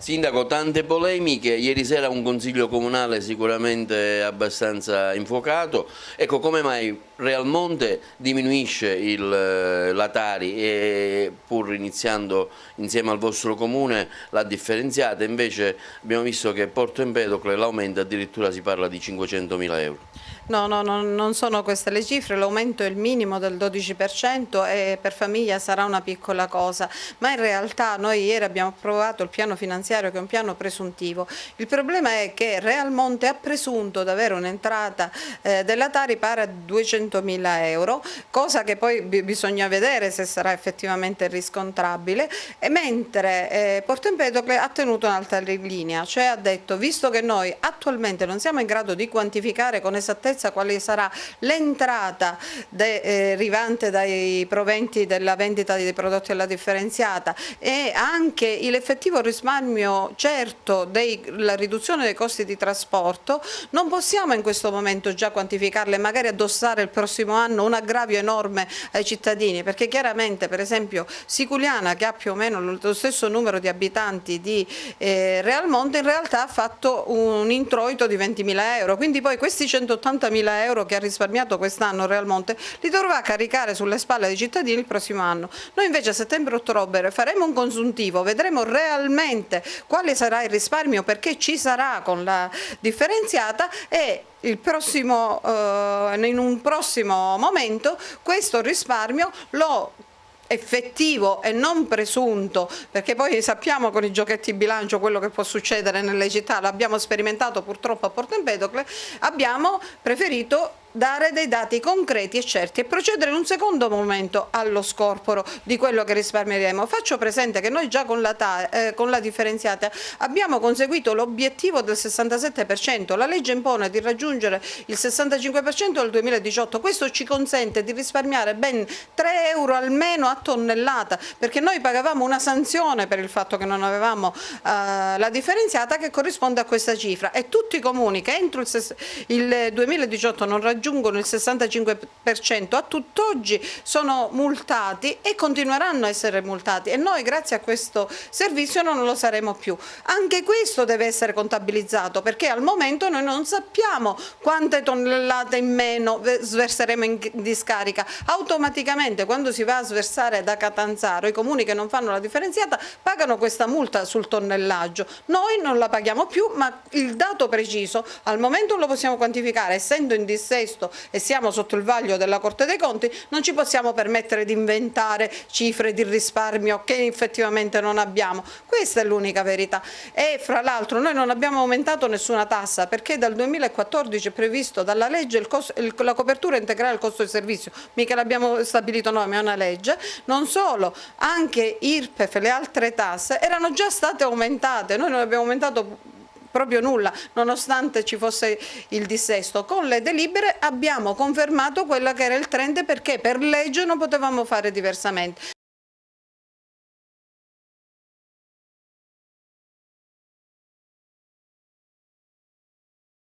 Sindaco, tante polemiche, ieri sera un consiglio comunale sicuramente abbastanza infuocato. Ecco, come mai Realmonte diminuisce la Tari e pur iniziando insieme al vostro comune la differenziata, invece abbiamo visto che Porto Empedocle l'aumento addirittura si parla di 500.000 euro. No, non sono queste le cifre, l'aumento è il minimo del 12% e per famiglia sarà una piccola cosa, ma in realtà noi ieri abbiamo approvato il piano finanziario che è un piano presuntivo. Il problema è che Realmonte ha presunto di avere un'entrata della Tari pari a 200.000 euro, cosa che poi bisogna vedere se sarà effettivamente riscontrabile, e mentre Porto Empedocle ha tenuto un'altra linea, cioè ha detto, visto che noi attualmente non siamo in grado di quantificare con esattezza quale sarà l'entrata derivante dai proventi della vendita dei prodotti alla differenziata e anche l'effettivo risparmio certo della riduzione dei costi di trasporto, non possiamo in questo momento già quantificarle e magari addossare il prossimo anno un aggravio enorme ai cittadini, perché chiaramente per esempio Siculiana, che ha più o meno lo stesso numero di abitanti di Realmonte, in realtà ha fatto un introito di 20.000 euro, quindi poi questi 180.000 euro che ha risparmiato quest'anno Realmonte li dovrà caricare sulle spalle dei cittadini il prossimo anno. Noi invece a settembre-ottobre faremo un consuntivo, vedremo realmente quale sarà il risparmio, perché ci sarà con la differenziata, e in un prossimo momento questo risparmio lo effettivo e non presunto, perché poi sappiamo con i giochetti bilancio quello che può succedere nelle città, l'abbiamo sperimentato purtroppo a Porto Empedocle, abbiamo preferito dare dei dati concreti e certi e procedere in un secondo momento allo scorporo di quello che risparmieremo. Faccio presente che noi già con la differenziata abbiamo conseguito l'obiettivo del 67%, la legge impone di raggiungere il 65% nel 2018, questo ci consente di risparmiare ben 3 euro almeno a tonnellata, perché noi pagavamo una sanzione per il fatto che non avevamo la differenziata che corrisponde a questa cifra, e tutti i comuni che entro il 2018 non raggiungono il 65% a tutt'oggi sono multati e continueranno a essere multati, e noi grazie a questo servizio non lo saremo più. Anche questo deve essere contabilizzato, perché al momento noi non sappiamo quante tonnellate in meno sverseremo in discarica. Automaticamente quando si va a sversare da Catanzaro, i comuni che non fanno la differenziata pagano questa multa sul tonnellaggio, noi non la paghiamo più, ma il dato preciso al momento non lo possiamo quantificare, essendo in dissesto e siamo sotto il vaglio della Corte dei Conti, non ci possiamo permettere di inventare cifre di risparmio che effettivamente non abbiamo. Questa è l'unica verità. E fra l'altro noi non abbiamo aumentato nessuna tassa, perché dal 2014 è previsto dalla legge la copertura integrale del costo del servizio, mica l'abbiamo stabilito noi, ma è una legge. Non solo, anche IRPEF e le altre tasse erano già state aumentate, noi non abbiamo aumentato proprio nulla, nonostante ci fosse il dissesto. Con le delibere abbiamo confermato quella che era il trend, perché per legge non potevamo fare diversamente.